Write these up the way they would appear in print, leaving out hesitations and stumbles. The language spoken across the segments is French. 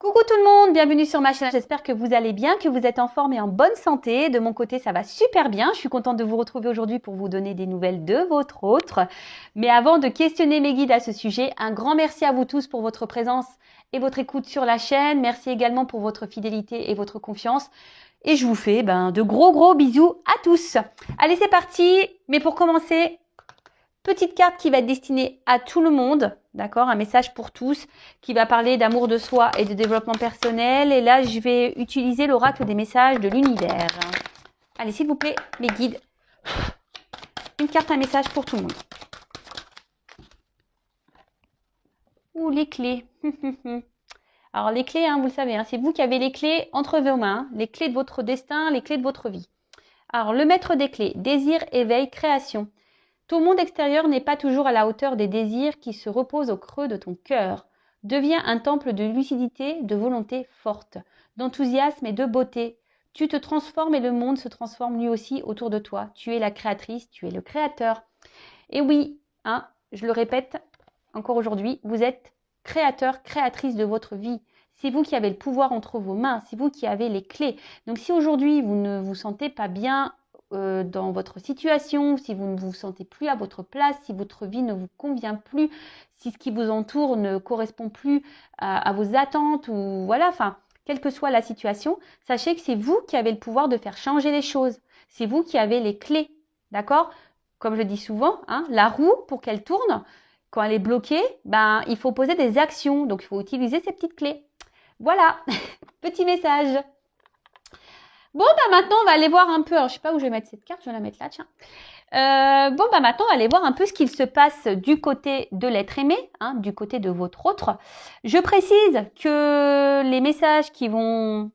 Coucou tout le monde, bienvenue sur ma chaîne. J'espère que vous allez bien, que vous êtes en forme et en bonne santé. De mon côté, ça va super bien. Je suis contente de vous retrouver aujourd'hui pour vous donner des nouvelles de votre autre. Mais avant de questionner mes guides à ce sujet, un grand merci à vous tous pour votre présence et votre écoute sur la chaîne. Merci également pour votre fidélité et votre confiance. Et je vous fais de gros bisous à tous. Allez, c'est parti. Mais pour commencer, petite carte qui va être destinée à tout le monde, d'accord? Un message pour tous qui va parler d'amour de soi et de développement personnel. Et là, je vais utiliser l'oracle des messages de l'univers. Allez, s'il vous plaît, mes guides, une carte, un message pour tout le monde. Ouh, les clés. Alors, les clés, vous le savez, c'est vous qui avez les clés entre vos mains, les clés de votre destin, les clés de votre vie. Alors, le maître des clés, désir, éveil, création. Ton monde extérieur n'est pas toujours à la hauteur des désirs qui se reposent au creux de ton cœur. Deviens un temple de lucidité, de volonté forte, d'enthousiasme et de beauté. Tu te transformes et le monde se transforme lui aussi autour de toi. Tu es la créatrice, tu es le créateur. Et oui, je le répète encore aujourd'hui, vous êtes créateur, créatrice de votre vie. C'est vous qui avez le pouvoir entre vos mains, c'est vous qui avez les clés. Donc si aujourd'hui vous ne vous sentez pas bien dans votre situation, si vous ne vous sentez plus à votre place, si votre vie ne vous convient plus, si ce qui vous entoure ne correspond plus à vos attentes, ou voilà, quelle que soit la situation, sachez que c'est vous qui avez le pouvoir de faire changer les choses. C'est vous qui avez les clés, d'accord? Comme je dis souvent, la roue, pour qu'elle tourne, quand elle est bloquée, il faut poser des actions. Donc, il faut utiliser ces petites clés. Voilà, petit message. Bon, maintenant, on va aller voir un peu. Alors, je ne sais pas où je vais mettre cette carte. Je vais la mettre là, tiens. Maintenant, on va aller voir un peu ce qu'il se passe du côté de l'être aimé, du côté de votre autre. Je précise que les messages qui vont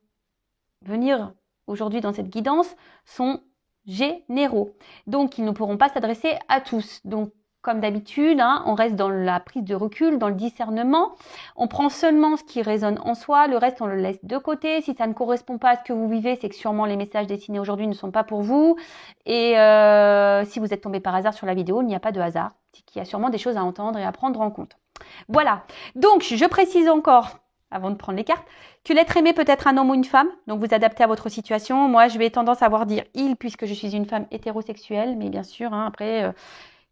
venir aujourd'hui dans cette guidance sont généraux. Donc, ils ne pourront pas s'adresser à tous. Donc, comme d'habitude, on reste dans la prise de recul, dans le discernement. On prend seulement ce qui résonne en soi, le reste on le laisse de côté. Si ça ne correspond pas à ce que vous vivez, c'est que sûrement les messages destinés aujourd'hui ne sont pas pour vous. Et si vous êtes tombé par hasard sur la vidéo, il n'y a pas de hasard. C'est qu'il y a sûrement des choses à entendre et à prendre en compte. Voilà. Donc, je précise encore, avant de prendre les cartes, que l'être aimé peut être un homme ou une femme, donc vous adaptez à votre situation. Moi, je vais tendance à voir dire il, puisque je suis une femme hétérosexuelle, mais bien sûr, après,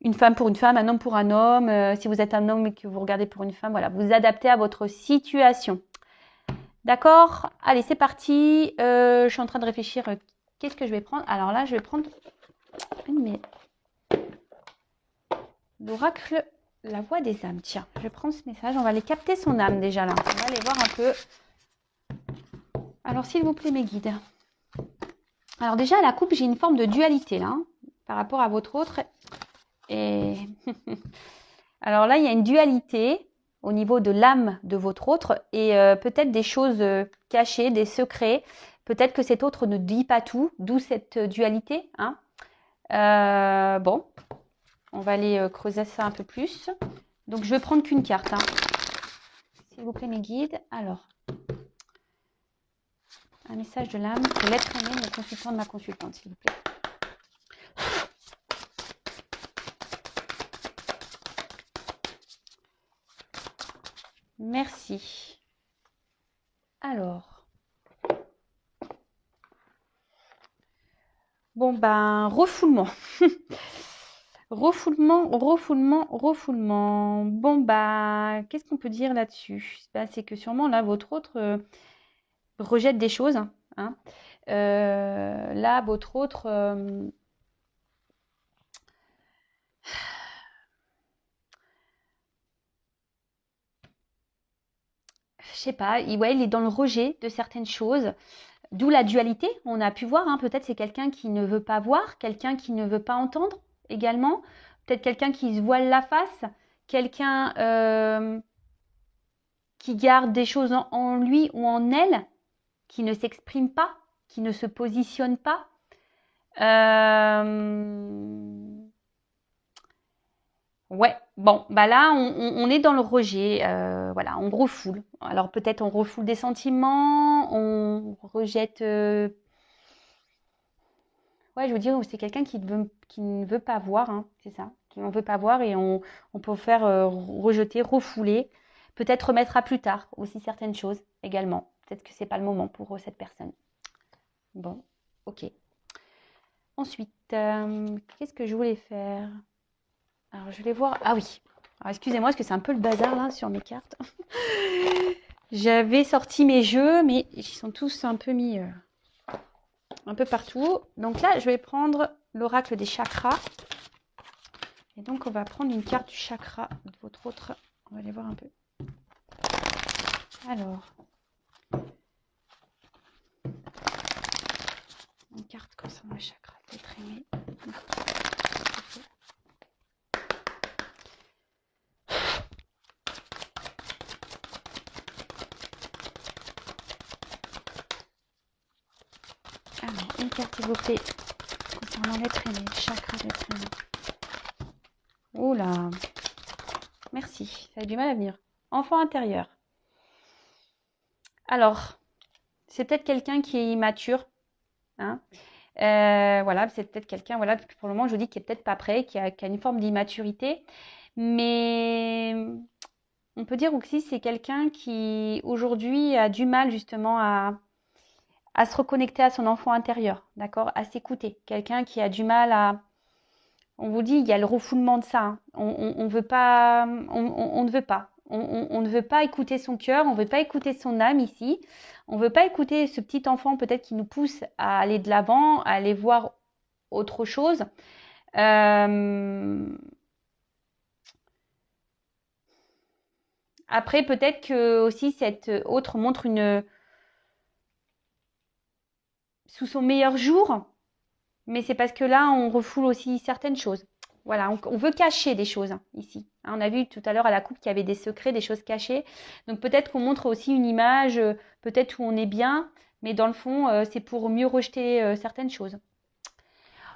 une femme pour une femme, un homme pour un homme. Si vous êtes un homme et que vous regardez pour une femme, voilà, vous adaptez à votre situation. D'accord? Allez, c'est parti. Je suis en train de réfléchir, qu'est-ce que je vais prendre? Alors là, je vais prendre l'oracle, la voix des âmes. Tiens, je vais prendre ce message, on va aller capter son âme déjà là. On va aller voir un peu. Alors, s'il vous plaît, mes guides. Alors déjà, à la coupe, j'ai une forme de dualité là, par rapport à votre autre. Et alors là, il y a une dualité au niveau de l'âme de votre autre et peut-être des choses cachées, des secrets. Peut-être que cet autre ne dit pas tout, d'où cette dualité. Bon, on va aller creuser ça un peu plus. Donc, je vais prendre qu'une carte. S'il vous plaît, mes guides. Alors, un message de l'âme pour l'être aimé, mon consultant de ma consultante, s'il vous plaît. Merci. Alors. Bon, refoulement. Refoulement. Bon, qu'est-ce qu'on peut dire là-dessus? C'est que sûrement, là, votre autre rejette des choses. Là, votre autre... je sais pas, il est dans le rejet de certaines choses. D'où la dualité, on a pu voir, peut-être c'est quelqu'un qui ne veut pas voir, quelqu'un qui ne veut pas entendre également, peut-être quelqu'un qui se voile la face, quelqu'un qui garde des choses en lui ou en elle, qui ne s'exprime pas, qui ne se positionne pas. Ouais, bon, là, on est dans le rejet, voilà, on refoule. Alors peut-être on refoule des sentiments, on rejette... Ouais, je veux dire, c'est quelqu'un qui ne veut pas voir, c'est ça, qui n'en veut pas voir et on peut faire rejeter, refouler. Peut-être remettre à plus tard aussi certaines choses également. Peut-être que c'est pas le moment pour cette personne. Bon, ok. Ensuite, qu'est-ce que je voulais faire? Alors, je vais voir. Ah oui. Alors, excusez-moi, parce que c'est un peu le bazar là sur mes cartes. J'avais sorti mes jeux, mais ils sont tous un peu mis un peu partout. Donc là, je vais prendre l'oracle des chakras. Et donc, on va prendre une carte du chakra de votre autre. On va aller voir un peu. Alors, une carte concernant le chakra d'être aimé. Alors, une carte s'il vous plaît concernant l'être aimé, le chakra d'être aimé. Oula, merci, ça a du mal à venir. Enfant intérieur. Alors, c'est peut-être quelqu'un qui est immature. Hein. Voilà, c'est peut-être quelqu'un, voilà, pour le moment, je vous dis qu'il n'est peut-être pas prêt, qui a une forme d'immaturité. Mais on peut dire aussi que c'est quelqu'un qui, aujourd'hui, a du mal justement à se reconnecter à son enfant intérieur, d'accord, à s'écouter. Quelqu'un qui a du mal à... On vous dit, il y a le refoulement de ça. Hein. On veut pas, on ne veut pas. On ne veut pas écouter son cœur, on ne veut pas écouter son âme ici. On ne veut pas écouter ce petit enfant peut-être qui nous pousse à aller de l'avant, à aller voir autre chose. Après, peut-être que aussi cette autre montre sous son meilleur jour, mais c'est parce que là, on refoule aussi certaines choses. Voilà, on veut cacher des choses hein, ici. Hein, on a vu tout à l'heure à la coupe qu'il y avait des secrets, des choses cachées. Donc peut-être qu'on montre aussi une image, peut-être où on est bien, mais dans le fond, c'est pour mieux rejeter certaines choses.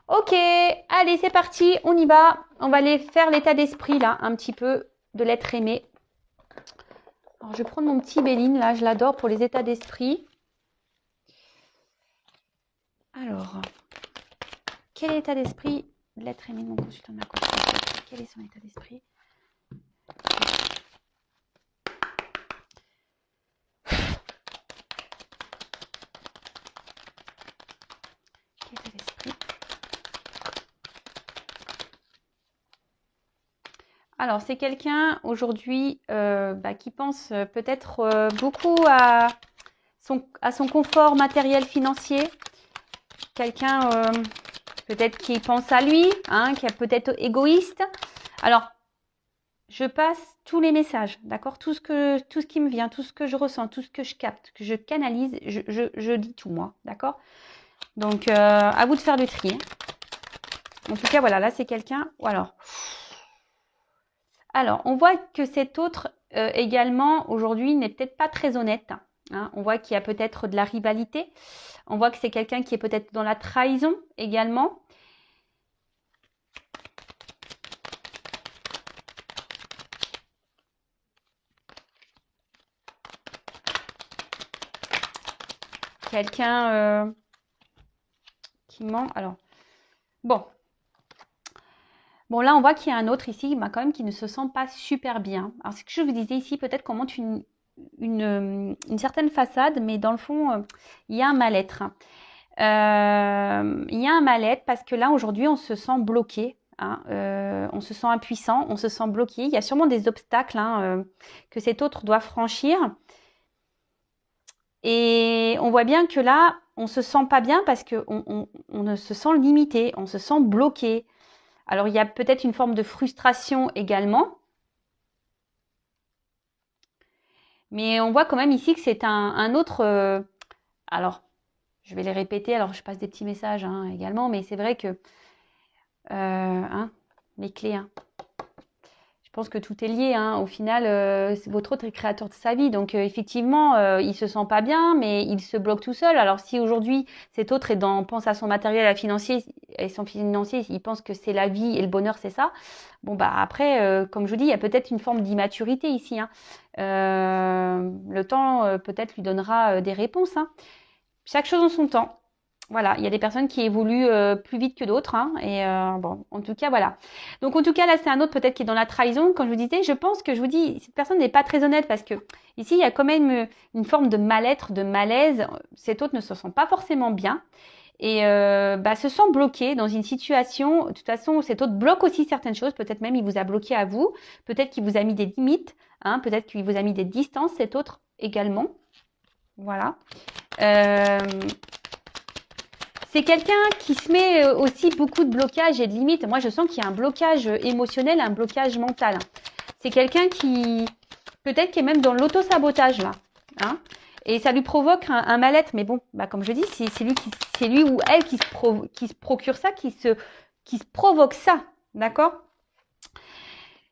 Ok, allez, c'est parti, on y va. On va aller faire l'état d'esprit là, un petit peu de l'être aimé. Alors, je vais prendre mon petit Béline là, je l'adore pour les états d'esprit. Alors, quel est l'état d'esprit de l'être aimé de mon consultant de ma consultation? Quel est son état d'esprit? Quel état d'esprit? Alors, c'est quelqu'un aujourd'hui qui pense peut-être beaucoup à son confort matériel financier. Quelqu'un peut-être qui pense à lui, hein, qui est peut-être égoïste. Alors, je passe tous les messages, d'accord, tout ce qui me vient, tout ce que je ressens, tout ce que je capte, que je canalise, je dis tout moi, d'accord. Donc, à vous de faire le tri. En tout cas, voilà, là, c'est quelqu'un... Alors, on voit que cet autre également, aujourd'hui, n'est peut-être pas très honnête. Hein. On voit qu'il y a peut-être de la rivalité. On voit que c'est quelqu'un qui est peut-être dans la trahison également. Quelqu'un qui ment. Alors, bon, là, on voit qu'il y a un autre ici, quand même, qui ne se sent pas super bien. Alors, ce que je vous disais ici, peut-être qu'on montre une certaine façade, mais dans le fond, il y a un mal-être. Il y a un mal-être parce que là, aujourd'hui, on se sent bloqué. Hein, on se sent impuissant, on se sent bloqué. Il y a sûrement des obstacles que cet autre doit franchir. Et on voit bien que là, on ne se sent pas bien parce qu'on se sent limité, on se sent bloqué. Alors, il y a peut-être une forme de frustration également. Mais on voit quand même ici que c'est un autre... alors, je vais les répéter. Alors, je passe des petits messages hein, également. Mais c'est vrai que... les clés. Hein. Je pense que tout est lié. Hein. Au final, votre autre est créateur de sa vie. Donc, effectivement, il se sent pas bien, mais il se bloque tout seul. Alors, si aujourd'hui, cet autre pense à son matériel financier et son financier, il pense que c'est la vie et le bonheur, c'est ça. Bon, après, comme je vous dis, il y a peut-être une forme d'immaturité ici. Hein. Le temps, peut-être, lui donnera des réponses. Hein. Chaque chose en son temps. Voilà, il y a des personnes qui évoluent plus vite que d'autres. Hein, et bon, en tout cas, voilà. Donc, en tout cas, là, c'est un autre peut-être qui est dans la trahison. Comme je vous disais, je pense que je vous dis, cette personne n'est pas très honnête parce que ici, il y a quand même une forme de mal-être, de malaise. Cet autre ne se sent pas forcément bien et se sent bloqué dans une situation. De toute façon, cet autre bloque aussi certaines choses. Peut-être même il vous a bloqué à vous. Peut-être qu'il vous a mis des limites. Hein, peut-être qu'il vous a mis des distances, cet autre également. Voilà. C'est quelqu'un qui se met aussi beaucoup de blocages et de limites. Moi, je sens qu'il y a un blocage émotionnel, un blocage mental. C'est quelqu'un qui, peut-être, qui est même dans l'auto-sabotage, là. Hein, et ça lui provoque un mal-être. Mais bon, bah, comme je dis, c'est lui ou elle qui se procure ça, qui se provoque ça. D'accord ?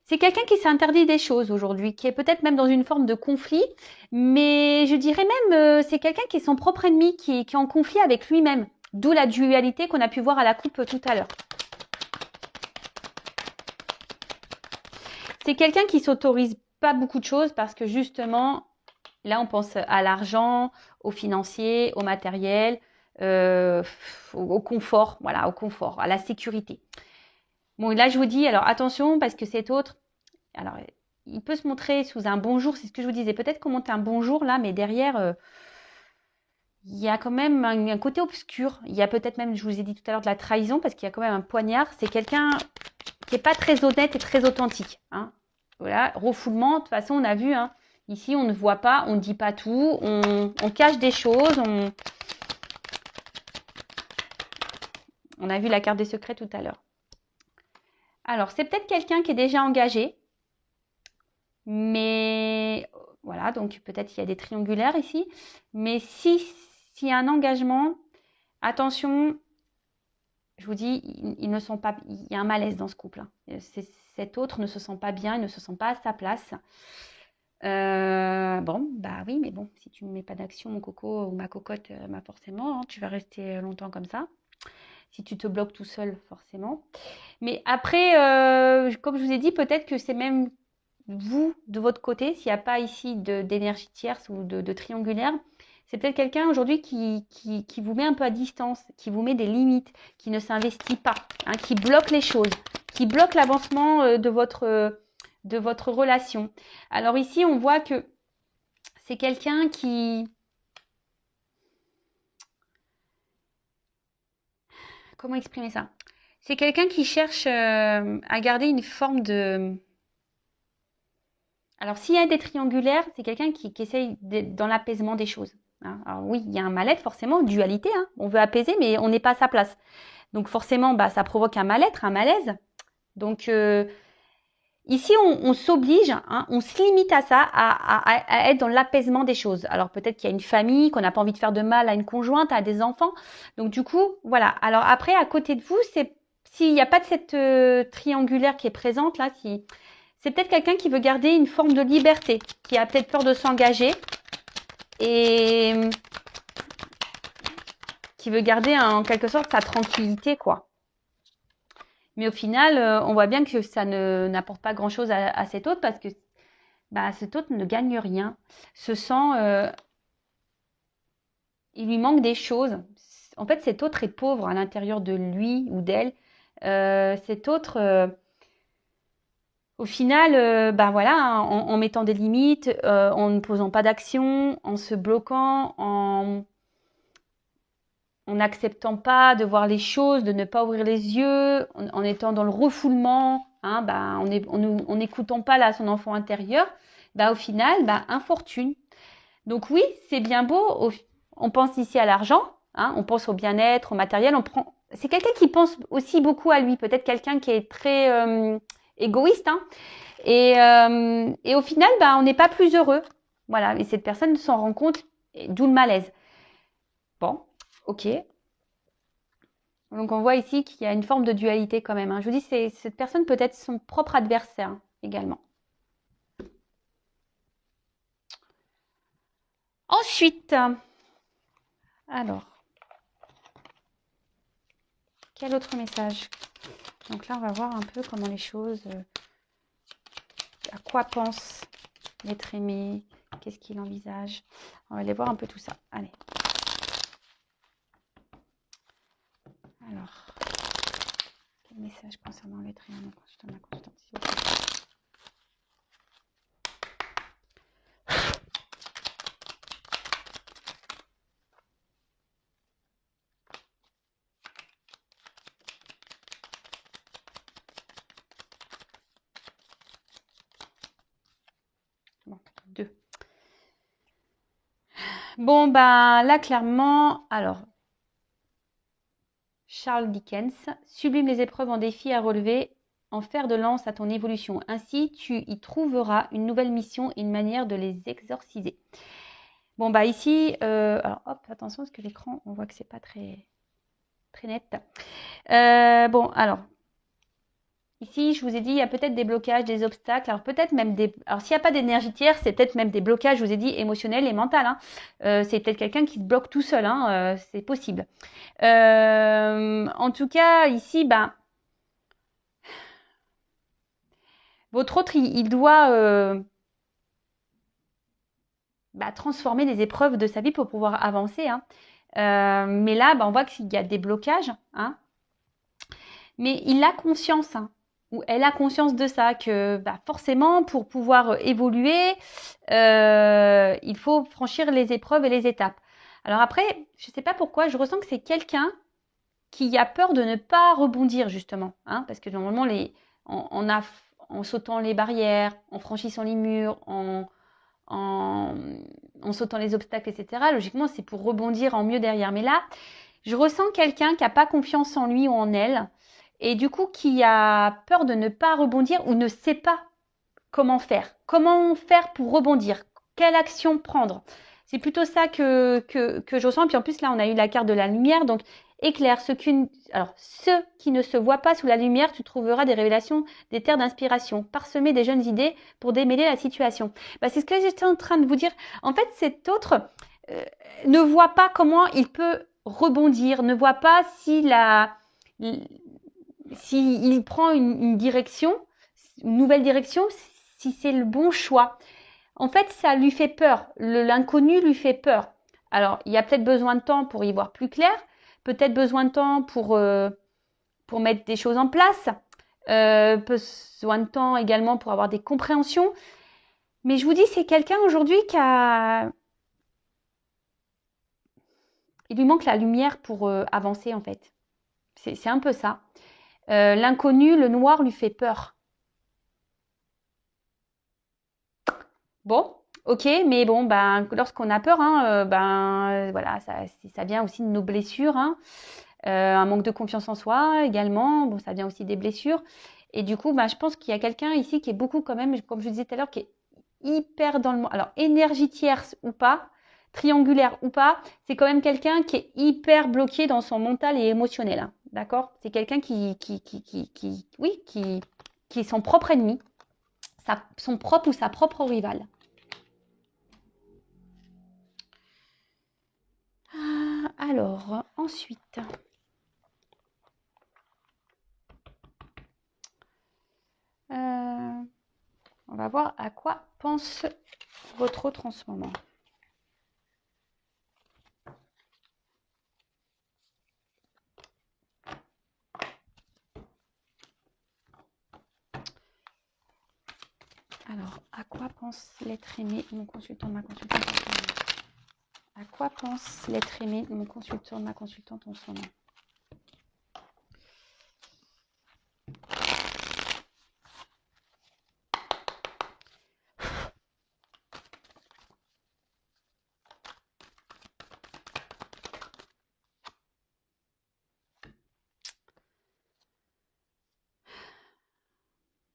C'est quelqu'un qui s'interdit des choses aujourd'hui, qui est peut-être même dans une forme de conflit, mais je dirais même c'est quelqu'un qui est son propre ennemi, qui est en conflit avec lui-même. D'où la dualité qu'on a pu voir à la coupe tout à l'heure. C'est quelqu'un qui s'autorise pas beaucoup de choses parce que justement, là on pense à l'argent, au financier, au matériel, au confort, voilà, au confort, à la sécurité. Bon, là je vous dis, alors attention parce que cet autre, alors il peut se montrer sous un bonjour, c'est ce que je vous disais, peut-être qu'on monte un bonjour là, mais derrière... il y a quand même un côté obscur. Il y a peut-être même, je vous ai dit tout à l'heure, de la trahison parce qu'il y a quand même un poignard. C'est quelqu'un qui n'est pas très honnête et très authentique. Hein. Voilà, refoulement, de toute façon, on a vu. Hein, ici, on ne voit pas, on ne dit pas tout, on cache des choses. On a vu la carte des secrets tout à l'heure. Alors, c'est peut-être quelqu'un qui est déjà engagé. Mais voilà, donc peut-être qu'il y a des triangulaires ici. Mais s'il y a un engagement, attention, je vous dis, ils ne sont pas, il y a un malaise dans ce couple. Hein. Cet autre ne se sent pas bien, il ne se sent pas à sa place. Bon, bah oui, mais bon, si tu ne mets pas d'action, mon coco ou ma cocotte, bah forcément, hein, tu vas rester longtemps comme ça. Si tu te bloques tout seul, forcément. Mais après, comme je vous ai dit, peut-être que c'est même vous, de votre côté, s'il n'y a pas ici d'énergie tierce ou de triangulaire, c'est peut-être quelqu'un aujourd'hui qui vous met un peu à distance, qui vous met des limites, qui ne s'investit pas, hein, qui bloque les choses, qui bloque l'avancement de votre relation. Alors ici, on voit que c'est quelqu'un qui... Comment exprimer ça? C'est quelqu'un qui cherche à garder une forme de... Alors, s'il y a des triangulaires, c'est quelqu'un qui essaye dans l'apaisement des choses. Hein. Alors oui, il y a un mal-être forcément, dualité. Hein. On veut apaiser, mais on n'est pas à sa place. Donc forcément, bah, ça provoque un mal-être, un malaise. Donc ici, on s'oblige, hein, on se limite à ça, à être dans l'apaisement des choses. Alors peut-être qu'il y a une famille, qu'on n'a pas envie de faire de mal à une conjointe, à des enfants. Donc du coup, voilà. Alors après, à côté de vous, s'il n'y a pas de cette triangulaire qui est présente là, c'est peut-être quelqu'un qui veut garder une forme de liberté, qui a peut-être peur de s'engager et qui veut garder en quelque sorte sa tranquillité, quoi. Mais au final, on voit bien que ça n'apporte pas grand-chose à cet autre parce que bah, cet autre ne gagne rien, se sent... il lui manque des choses. En fait, cet autre est pauvre à l'intérieur de lui ou d'elle. Cet autre... au final, bah voilà, en mettant des limites, en ne posant pas d'action, en se bloquant, en n'acceptant pas de voir les choses, de ne pas ouvrir les yeux, en étant dans le refoulement, hein, bah, en n'écoutant pas là son enfant intérieur, bah, au final, bah, infortune. Donc oui, c'est bien beau, on pense ici à l'argent, hein, on pense au bien-être, au matériel, c'est quelqu'un qui pense aussi beaucoup à lui, peut-être quelqu'un qui est très égoïste, hein, et au final, bah, on n'est pas plus heureux. Voilà, et cette personne s'en rend compte, d'où le malaise. Bon, ok. Donc on voit ici qu'il y a une forme de dualité quand même. Hein. Je vous dis, cette personne peut être son propre adversaire hein, également. Ensuite, alors, quel autre message? Donc là, on va voir un peu comment les choses, à quoi pense l'être aimé, qu'est-ce qu'il envisage. On va aller voir un peu tout ça. Allez. blocage concernant l'être et mon consultant, ma consultante, s'il vous plaît. Bon, 2. Bon, ben là, clairement, alors, Charles Dickens, sublime les épreuves en défi à relever, en fer de lance à ton évolution. Ainsi, tu y trouveras une nouvelle mission et une manière de les exorciser. Bon, bah ici, alors hop, attention, parce que l'écran, on voit que c'est pas très net. Bon, alors, ici, je vous ai dit, il y a peut-être des blocages, des obstacles. Alors, peut-être même des. Alors, s'il n'y a pas d'énergie tiers, c'est peut-être même des blocages, je vous ai dit, émotionnels et mentaux. Hein. C'est peut-être quelqu'un qui se bloque tout seul. Hein. C'est possible. En tout cas, ici, ben. Votre autre, il doit transformer les épreuves de sa vie pour pouvoir avancer. Hein. Mais là, on voit qu'il y a des blocages. Hein. Mais il a conscience. Hein. Ou elle a conscience de ça, que forcément, pour pouvoir évoluer, il faut franchir les épreuves et les étapes. Alors après, je ne sais pas pourquoi, je ressens que c'est quelqu'un qui a peur de ne pas rebondir, justement. Hein, parce que normalement, en sautant les barrières, en franchissant les murs, en sautant les obstacles, etc., logiquement, c'est pour rebondir en mieux derrière. Mais là, je ressens quelqu'un qui n'a pas confiance en lui ou en elle, et du coup qui a peur de ne pas rebondir ou ne sait pas comment faire. Comment faire pour rebondir? Quelle action prendre? C'est plutôt ça que je ressens. Puis en plus, là, on a eu la carte de la lumière. Donc, éclaire. Ceux qui ne se voient pas sous la lumière, tu trouveras des révélations, des terres d'inspiration. Parsemer des jeunes idées pour démêler la situation. C'est ce que j'étais en train de vous dire. En fait, cet autre ne voit pas comment il peut rebondir, ne voit pas s'il prend une direction, une nouvelle direction, si c'est le bon choix. En fait, ça lui fait peur. L'inconnu lui fait peur. Alors, il y a peut-être besoin de temps pour y voir plus clair, peut-être besoin de temps pour mettre des choses en place, besoin de temps également pour avoir des compréhensions. Mais je vous dis, c'est quelqu'un aujourd'hui il lui manque la lumière pour avancer en fait. C'est un peu ça. L'inconnu, le noir lui fait peur. Bon, ok, mais bon, lorsqu'on a peur, hein, voilà, ça vient aussi de nos blessures, hein. Un manque de confiance en soi également, bon, ça vient aussi des blessures. Et du coup, je pense qu'il y a quelqu'un ici qui est beaucoup quand même, comme je disais tout à l'heure, qui est hyper dans le monde. Alors, énergie tierce ou pas, triangulaire ou pas, c'est quand même quelqu'un qui est hyper bloqué dans son mental et émotionnel. Hein, d'accord? C'est quelqu'un qui est son propre ennemi, son propre ou sa propre rivale. Alors, ensuite, on va voir à quoi pense votre autre en ce moment. Alors, à quoi pense l'être aimé, mon consultant, ma consultante en ce moment? À quoi pense l'être aimé, mon consultant, ma consultante en ce moment?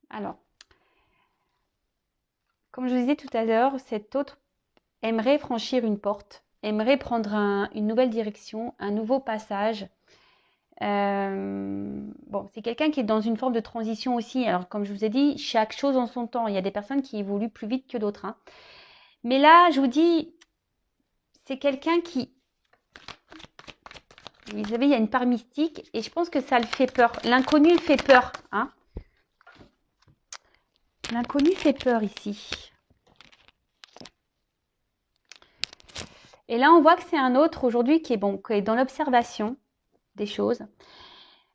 Alors, comme je vous disais tout à l'heure, cet autre aimerait franchir une porte, aimerait prendre une nouvelle direction, un nouveau passage. Bon, c'est quelqu'un qui est dans une forme de transition aussi. Alors, comme je vous ai dit, chaque chose en son temps. Il y a des personnes qui évoluent plus vite que d'autres. Hein. Mais là, je vous dis, c'est quelqu'un qui... Vous savez, il y a une part mystique et je pense que ça le fait peur. L'inconnu fait peur. Hein. L'inconnu fait peur ici. Et là, on voit que c'est un autre aujourd'hui qui est dans l'observation des choses.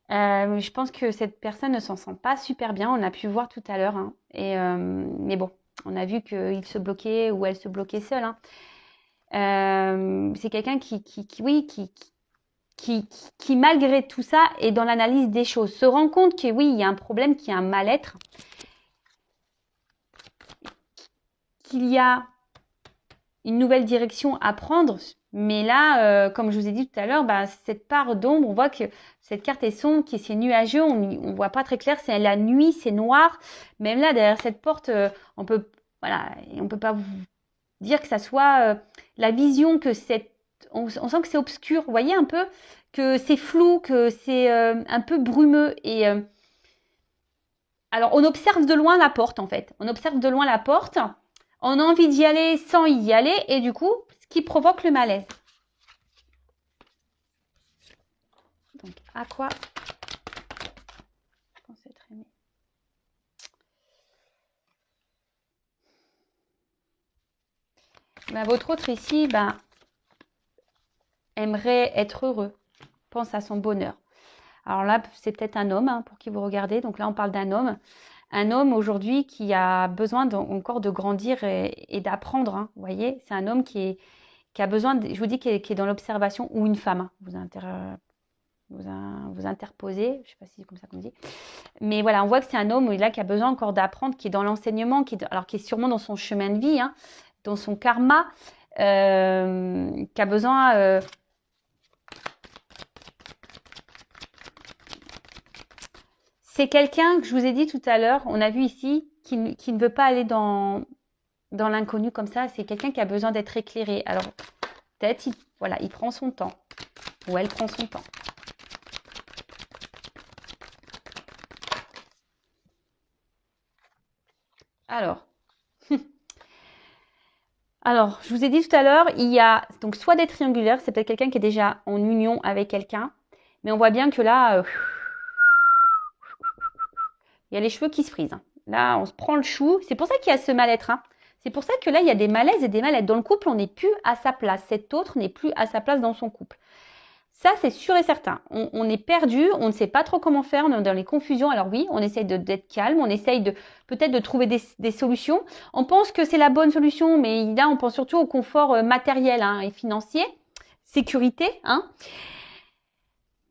Je pense que cette personne ne s'en sent pas super bien. On a pu voir tout à l'heure, hein. Mais bon, on a vu qu'il se bloquait ou elle se bloquait seule, hein. C'est quelqu'un oui, qui, malgré tout ça, est dans l'analyse des choses, se rend compte que oui, il y a un problème, qu'il y a un mal-être, qu'il y a une nouvelle direction à prendre. Mais là, comme je vous ai dit tout à l'heure, bah, cette part d'ombre, on voit que cette carte est sombre, qui c'est nuageux, on ne voit pas très clair, c'est la nuit, c'est noir. Même là, derrière cette porte, on peut, voilà, on peut pas vous dire que ça soit la vision que on sent que c'est obscur. Vous voyez un peu que c'est flou, que c'est un peu brumeux. Alors, on observe de loin la porte, en fait. On observe de loin la porte. On a envie d'y aller sans y aller. Et du coup, ce qui provoque le malaise. Donc, à quoi je pense être aimé. Ben, votre autre ici, ben, aimerait être heureux. Pense à son bonheur. Alors là, c'est peut-être un homme, hein, pour qui vous regardez. Donc là, on parle d'un homme. Un homme aujourd'hui qui a besoin encore de grandir et d'apprendre, hein. Vous voyez, c'est un homme qui a besoin, je vous dis, qui est dans l'observation, ou une femme, hein. Vous interposez, je ne sais pas si c'est comme ça qu'on dit. Mais voilà, on voit que c'est un homme là qui a besoin encore d'apprendre, qui est dans l'enseignement, qui est sûrement dans son chemin de vie, hein, dans son karma, qui a besoin... c'est quelqu'un que je vous ai dit tout à l'heure, on a vu ici, qui ne veut pas aller dans l'inconnu comme ça. C'est quelqu'un qui a besoin d'être éclairé. Alors, peut-être, voilà, il prend son temps. Ou elle prend son temps. Alors, je vous ai dit tout à l'heure, il y a donc soit des triangulaires, c'est peut-être quelqu'un qui est déjà en union avec quelqu'un, mais on voit bien que là, il y a les cheveux qui se frisent, hein. Là, on se prend le chou. C'est pour ça qu'il y a ce mal-être, hein. C'est pour ça que là, il y a des malaises et des mal-être. Dans le couple, on n'est plus à sa place. Cet autre n'est plus à sa place dans son couple. Ça, c'est sûr et certain. On est perdu, on ne sait pas trop comment faire, on est dans les confusions. Alors oui, on essaye d'être calme, on essaye peut-être de trouver des solutions. On pense que c'est la bonne solution, mais là, on pense surtout au confort matériel, hein, et financier, sécurité, hein.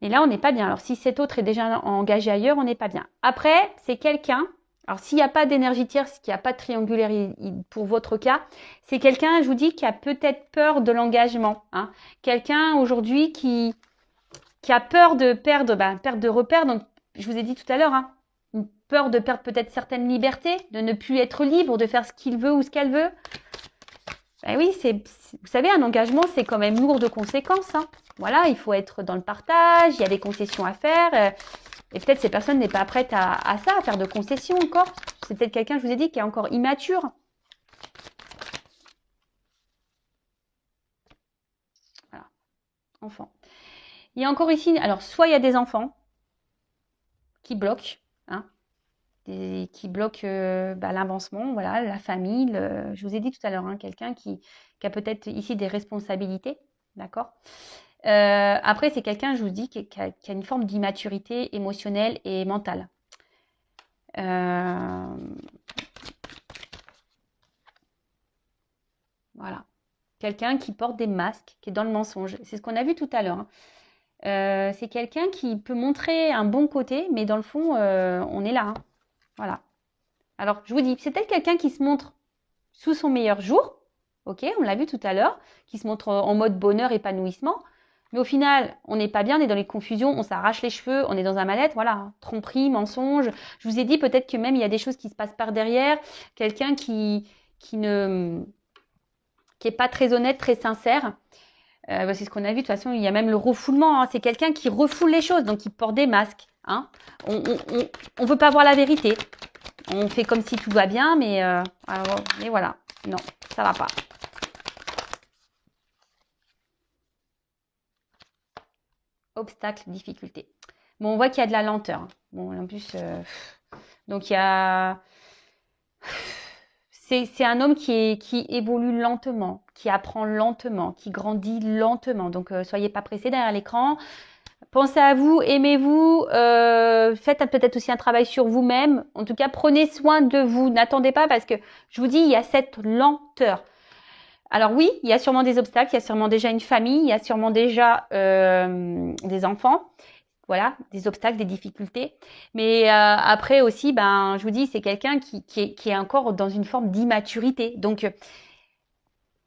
Et là, on n'est pas bien. Alors, si cet autre est déjà engagé ailleurs, on n'est pas bien. Après, c'est quelqu'un... Alors, s'il n'y a pas d'énergie tierce, s'il n'y a pas de triangulaire pour votre cas, c'est quelqu'un, je vous dis, qui a peut-être peur de l'engagement, hein. Quelqu'un aujourd'hui qui a peur de perdre de repères. Donc, je vous ai dit tout à l'heure, hein, une peur de perdre peut-être certaines libertés, de ne plus être libre, de faire ce qu'il veut ou ce qu'elle veut. Ben oui, vous savez, un engagement, c'est quand même lourd de conséquences, hein. Voilà, il faut être dans le partage, il y a des concessions à faire. Et peut-être ces personnes n'est pas prête à ça, à faire de concessions encore. C'est peut-être quelqu'un, je vous ai dit, qui est encore immature. Voilà, enfant. Il y a encore ici, alors soit il y a des enfants qui bloquent, hein, qui bloquent l'avancement, voilà, la famille. Je vous ai dit tout à l'heure, hein, quelqu'un qui a peut-être ici des responsabilités, d'accord. Après, c'est quelqu'un, je vous dis, qui a une forme d'immaturité émotionnelle et mentale. Voilà. Quelqu'un qui porte des masques, qui est dans le mensonge. C'est ce qu'on a vu tout à l'heure, hein. C'est quelqu'un qui peut montrer un bon côté, mais dans le fond, on est là, hein. Voilà. Alors, je vous dis, c'est peut-être quelqu'un qui se montre sous son meilleur jour, ok, on l'a vu tout à l'heure, qui se montre en mode bonheur, épanouissement, mais au final, on n'est pas bien, on est dans les confusions, on s'arrache les cheveux, on est dans un mal-être, voilà, tromperie, mensonge. Je vous ai dit peut-être que même il y a des choses qui se passent par derrière, quelqu'un qui est pas très honnête, très sincère. C'est ce qu'on a vu, de toute façon, il y a même le refoulement, hein. C'est quelqu'un qui refoule les choses, donc qui porte des masques, hein. On veut pas voir la vérité. On fait comme si tout va bien, mais voilà, non, ça va pas. Obstacle, difficulté. Bon, on voit qu'il y a de la lenteur, hein. Bon, en plus, donc il y a... c'est un homme qui évolue lentement, qui apprend lentement, qui grandit lentement. Donc, soyez pas pressés derrière l'écran. Pensez à vous, aimez-vous, faites peut-être aussi un travail sur vous-même. En tout cas, prenez soin de vous. N'attendez pas parce que, je vous dis, il y a cette lenteur. Alors oui, il y a sûrement des obstacles, il y a sûrement déjà une famille, il y a sûrement déjà des enfants. Voilà, des obstacles, des difficultés. Mais après aussi, ben, je vous dis, c'est quelqu'un qui est encore dans une forme d'immaturité. Donc,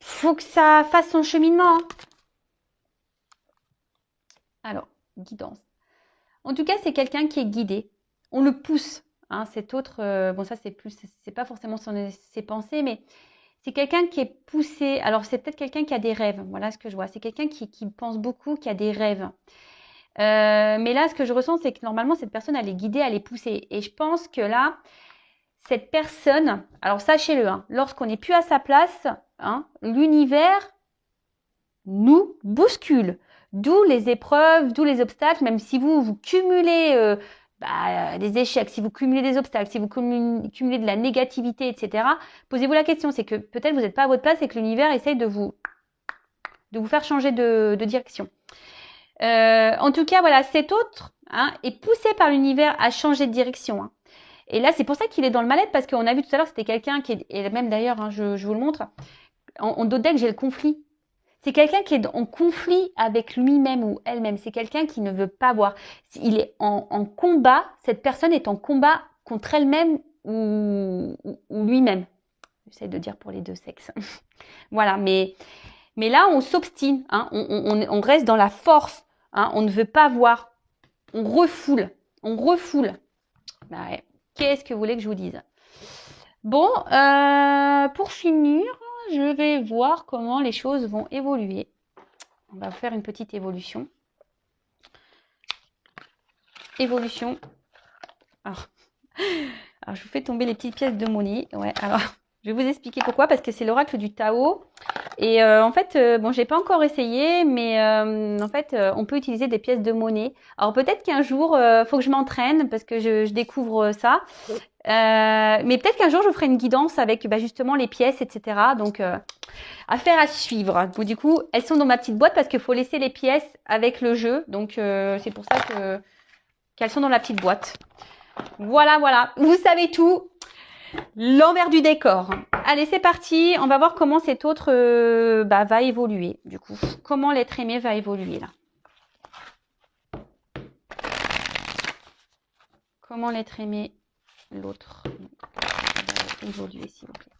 faut que ça fasse son cheminement. Alors, guidance. En tout cas, c'est quelqu'un qui est guidé. On le pousse. Hein, cet autre, bon, ça, c'est pas forcément ses pensées, mais c'est quelqu'un qui est poussé. Alors, c'est peut-être quelqu'un qui a des rêves. Voilà ce que je vois. C'est quelqu'un qui pense beaucoup, qui a des rêves. Mais là, ce que je ressens, c'est que normalement, cette personne, elle est guidée, elle est poussée. Et je pense que là, cette personne, alors sachez-le, hein, lorsqu'on n'est plus à sa place, hein, l'univers nous bouscule. D'où les épreuves, d'où les obstacles, même si vous cumulez des échecs, si vous cumulez des obstacles, si vous cumulez de la négativité, etc. Posez-vous la question, c'est que peut-être vous n'êtes pas à votre place et que l'univers essaye de vous faire changer de direction. En tout cas, voilà, cet autre est poussé par l'univers à changer de direction. Hein. Et là, c'est pour ça qu'il est dans le mal-être, parce qu'on a vu tout à l'heure, c'était quelqu'un qui est, et même d'ailleurs, hein, je vous le montre, en dos de deck, j'ai le conflit. C'est quelqu'un qui est en conflit avec lui-même ou elle-même. C'est quelqu'un qui ne veut pas voir. Il est en combat, cette personne est en combat contre elle-même ou lui-même. J'essaie de dire pour les deux sexes. Voilà, mais là, on s'obstine, hein, on reste dans la force. Hein, on ne veut pas voir. On refoule. Bah ouais. Qu'est-ce que vous voulez que je vous dise? Bon, pour finir, je vais voir comment les choses vont évoluer. On va faire une petite évolution. Évolution. Alors, je vous fais tomber les petites pièces de monnaie. Ouais, alors, je vais vous expliquer pourquoi. Parce que c'est l'oracle du Tao. Et en fait, bon, j'ai pas encore essayé, mais en fait, on peut utiliser des pièces de monnaie. Alors peut-être qu'un jour, faut que je m'entraîne parce que je découvre ça. Mais peut-être qu'un jour, je ferai une guidance avec justement les pièces, etc. Donc, affaire à suivre. Donc, du coup, elles sont dans ma petite boîte parce qu'il faut laisser les pièces avec le jeu. Donc, c'est pour ça qu'elles sont dans la petite boîte. Voilà, voilà. Vous savez tout. L'envers du décor. Allez, c'est parti. On va voir comment cet autre va évoluer. Du coup, comment l'être aimé va évoluer là. Comment l'être aimé, l'autre, va évoluer, s'il vous plaît.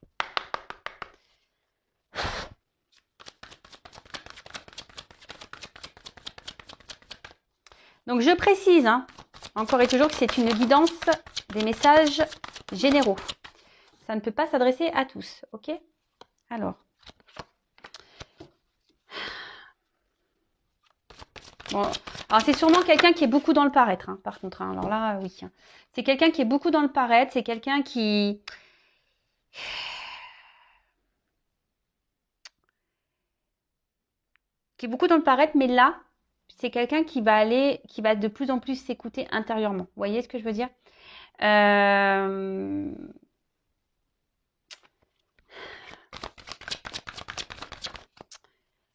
Donc, je précise, hein, encore et toujours, que c'est une guidance des messages généraux. Ça ne peut pas s'adresser à tous, ok? Alors. Bon, alors c'est sûrement quelqu'un qui est beaucoup dans le paraître, hein, par contre. Hein. Alors là, oui. C'est quelqu'un qui est beaucoup dans le paraître. C'est quelqu'un qui est beaucoup dans le paraître, mais là, c'est quelqu'un qui va de plus en plus s'écouter intérieurement. Vous voyez ce que je veux dire?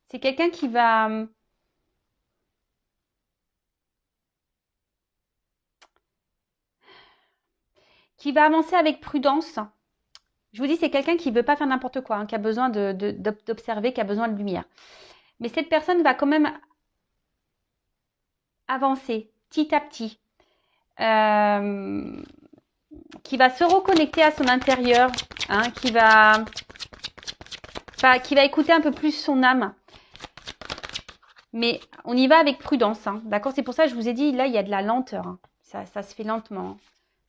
C'est quelqu'un qui va avancer avec prudence. Je vous dis, c'est quelqu'un qui ne veut pas faire n'importe quoi, hein, qui a besoin d'observer, qui a besoin de lumière. Mais cette personne va quand même avancer petit à petit, qui va se reconnecter à son intérieur, hein, qui va écouter un peu plus son âme. Mais on y va avec prudence, hein, d'accord? C'est pour ça que je vous ai dit, là, il y a de la lenteur. Hein. Ça se fait lentement. Hein.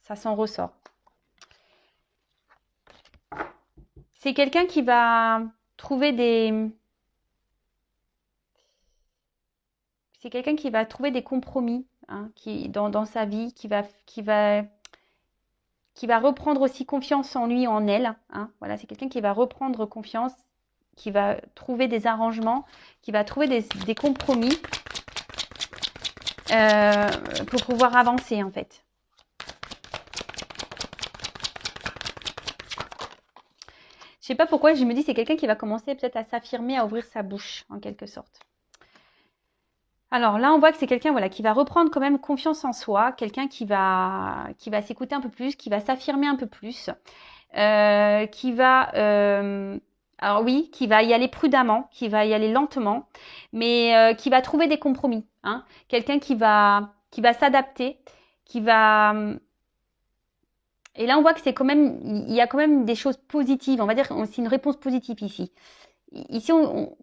Ça s'en ressort. C'est quelqu'un qui va trouver des... C'est quelqu'un qui va trouver des compromis hein, dans sa vie, qui va reprendre aussi confiance en lui, en elle. Hein. Voilà, c'est quelqu'un qui va reprendre confiance, qui va trouver des arrangements, qui va trouver des compromis pour pouvoir avancer en fait. sais pas pourquoi, je me dis c'est quelqu'un qui va commencer peut-être à s'affirmer, à ouvrir sa bouche, en quelque sorte. Alors là, on voit que c'est quelqu'un voilà, qui va reprendre quand même confiance en soi, quelqu'un qui va s'écouter un peu plus, qui va s'affirmer un peu plus, qui va... alors oui, qui va y aller prudemment, qui va y aller lentement, mais qui va trouver des compromis. Hein. Quelqu'un qui va s'adapter, qui va... Et là, on voit que c'est quand même, il y a quand même des choses positives. On va dire, c'est une réponse positive ici. Ici,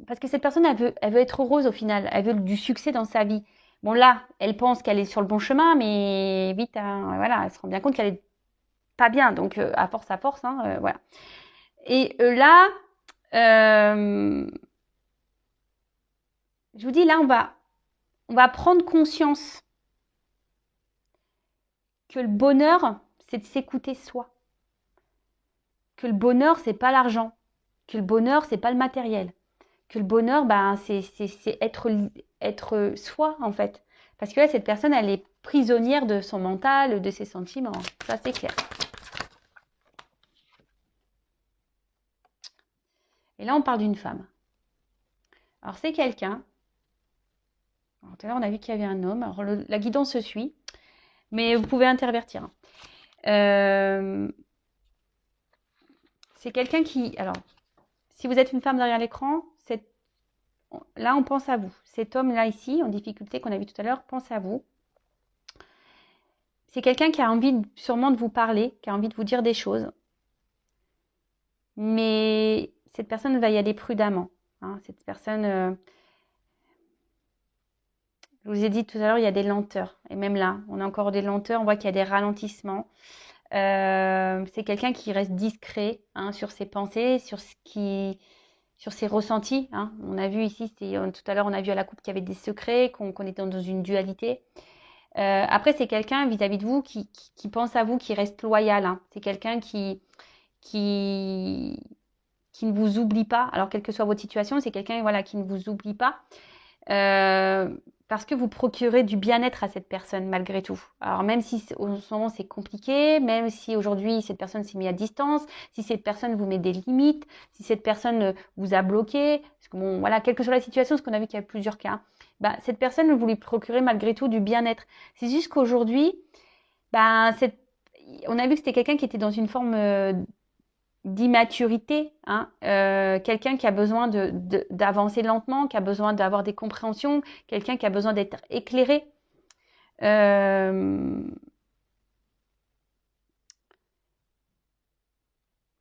parce que cette personne, elle veut être heureuse au final. Elle veut du succès dans sa vie. Bon, là, elle pense qu'elle est sur le bon chemin, mais vite, hein, voilà, elle se rend bien compte qu'elle est pas bien. Donc, à force, hein, voilà. Et là, je vous dis, là, on va prendre conscience que le bonheur, c'est de s'écouter soi. Que le bonheur, c'est pas l'argent. Que le bonheur, c'est pas le matériel. Que le bonheur, ben, c'est être soi, en fait. Parce que là, cette personne, elle est prisonnière de son mental, de ses sentiments. Ça, c'est clair. Et là, on parle d'une femme. Alors, c'est quelqu'un. Tout à l'heure, on a vu qu'il y avait un homme. Alors, la guidance se suit. Mais vous pouvez intervertir. C'est quelqu'un qui... Alors, si vous êtes une femme derrière l'écran, là, on pense à vous. Cet homme-là, ici, en difficulté, qu'on a vu tout à l'heure, pense à vous. C'est quelqu'un qui a envie sûrement de vous parler, qui a envie de vous dire des choses. Mais cette personne va y aller prudemment. Hein. Cette personne, je vous ai dit tout à l'heure, il y a des lenteurs. Et même là, on a encore des lenteurs, on voit qu'il y a des ralentissements. C'est quelqu'un qui reste discret hein, sur ses pensées, sur ses ressentis. Hein. On a vu ici, tout à l'heure, on a vu à la coupe qu'il y avait des secrets, qu'on était dans une dualité. Après, c'est quelqu'un vis-à-vis de vous qui pense à vous, qui reste loyal. Hein. C'est quelqu'un qui ne vous oublie pas. Alors, quelle que soit votre situation, c'est quelqu'un voilà, qui ne vous oublie pas. Parce que vous procurez du bien-être à cette personne malgré tout. Alors même si en ce moment c'est compliqué, même si aujourd'hui cette personne s'est mise à distance, si cette personne vous met des limites, si cette personne vous a bloqué, parce que bon voilà, quelle que soit la situation, parce qu'on a vu qu'il y a plusieurs cas, bah, cette personne vous lui procurez malgré tout du bien-être. C'est juste qu'aujourd'hui, bah, on a vu que c'était quelqu'un qui était dans une forme d'immaturité, hein, quelqu'un qui a besoin d'avancer lentement, qui a besoin d'avoir des compréhensions, quelqu'un qui a besoin d'être éclairé.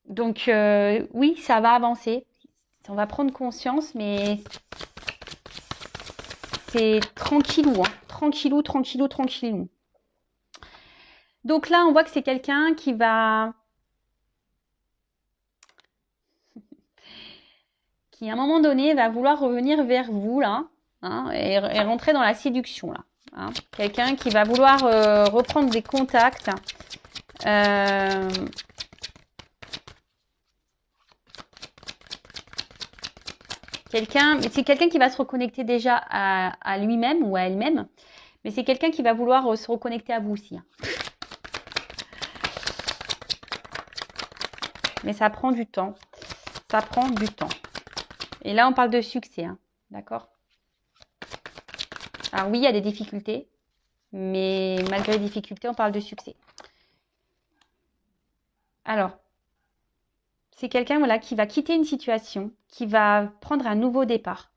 Donc oui, ça va avancer, on va prendre conscience, mais c'est tranquillou, hein, tranquillou. Donc là, on voit que c'est quelqu'un qui à un moment donné va vouloir revenir vers vous là hein, et rentrer dans la séduction là. Hein. Quelqu'un qui va vouloir reprendre des contacts. C'est quelqu'un qui va se reconnecter déjà à lui-même ou à elle-même, mais c'est quelqu'un qui va vouloir se reconnecter à vous aussi. Hein. Mais ça prend du temps. Ça prend du temps. Et là, on parle de succès, hein, d'accord? Alors oui, il y a des difficultés, mais malgré les difficultés, on parle de succès. Alors, c'est quelqu'un voilà, qui va quitter une situation, qui va prendre un nouveau départ.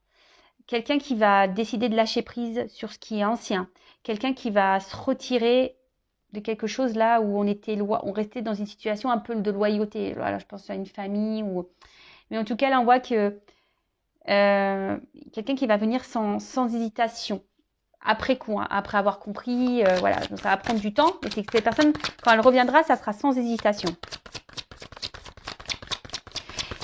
Quelqu'un qui va décider de lâcher prise sur ce qui est ancien. Quelqu'un qui va se retirer de quelque chose là où on restait dans une situation un peu de loyauté. Voilà, je pense à une famille mais en tout cas là on voit que quelqu'un qui va venir sans hésitation après coup, hein, après avoir compris, voilà, donc ça va prendre du temps, mais c'est que cette personne, quand elle reviendra, ça sera sans hésitation.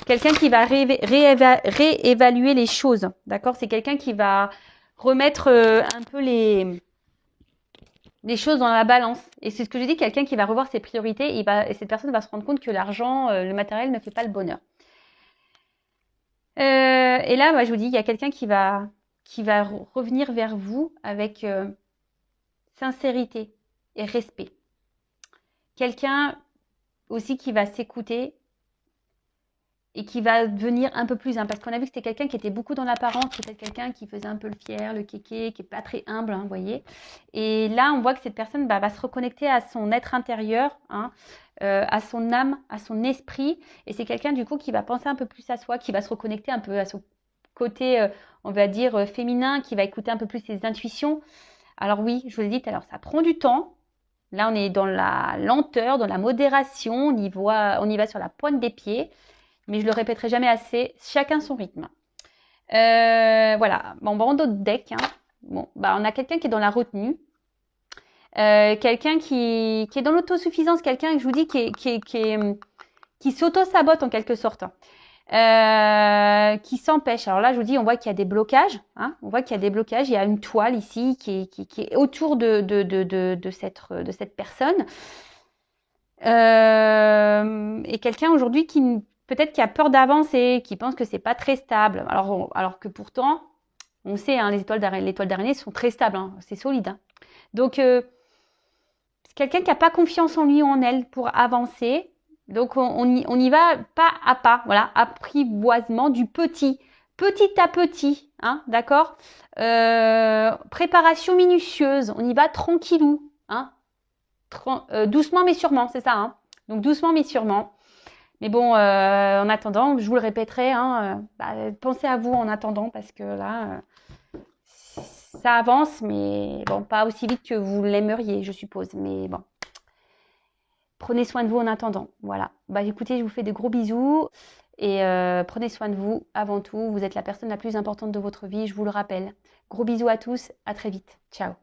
Quelqu'un qui va réévaluer les choses, d'accord? C'est quelqu'un qui va remettre un peu les choses dans la balance. Et c'est ce que je dis, quelqu'un qui va revoir ses priorités, et cette personne va se rendre compte que l'argent, le matériel ne fait pas le bonheur. Et là, moi, je vous dis, il y a quelqu'un qui va revenir vers vous avec sincérité et respect. Quelqu'un aussi qui va s'écouter et qui va devenir un peu plus, hein, parce qu'on a vu que c'était quelqu'un qui était beaucoup dans l'apparence, peut-être quelqu'un qui faisait un peu le fier, le kéké, qui n'est pas très humble, hein, vous voyez. Et là, on voit que cette personne va se reconnecter à son être intérieur, hein, à son âme, à son esprit. Et c'est quelqu'un, du coup, qui va penser un peu plus à soi, qui va se reconnecter un peu à son côté, on va dire, féminin, qui va écouter un peu plus ses intuitions. Alors oui, je vous l'ai dit tout à l'heure, ça prend du temps. Là, on est dans la lenteur, dans la modération, on y va sur la pointe des pieds. Mais je le répéterai jamais assez, chacun son rythme. Voilà, bon, on d'autres decks. Hein. Bon, on a quelqu'un qui est dans la retenue, quelqu'un qui est dans l'autosuffisance, quelqu'un, je vous dis, qui s'auto-sabote en quelque sorte, qui s'empêche. Alors là, je vous dis, on voit qu'il y a des blocages. Hein, on voit qu'il y a des blocages. Il y a une toile ici qui est autour de cette personne. Et quelqu'un aujourd'hui qui peut-être qui a peur d'avancer, qui pense que c'est pas très stable. Alors que pourtant, on sait, hein, les toiles d'araignée sont très stables, hein, c'est solide. Hein. Donc, c'est quelqu'un qui n'a pas confiance en lui ou en elle pour avancer. Donc, on y va pas à pas, voilà, apprivoisement du petit à petit, hein, d'accord. Préparation minutieuse, on y va tranquillou, hein, doucement mais sûrement, c'est ça. Hein. Donc, doucement mais sûrement. Mais bon, en attendant, je vous le répéterai, hein, pensez à vous en attendant parce que là, ça avance, mais bon, pas aussi vite que vous l'aimeriez, je suppose. Mais bon, prenez soin de vous en attendant. Voilà. Écoutez, je vous fais de gros bisous et prenez soin de vous avant tout. Vous êtes la personne la plus importante de votre vie, je vous le rappelle. Gros bisous à tous, à très vite. Ciao.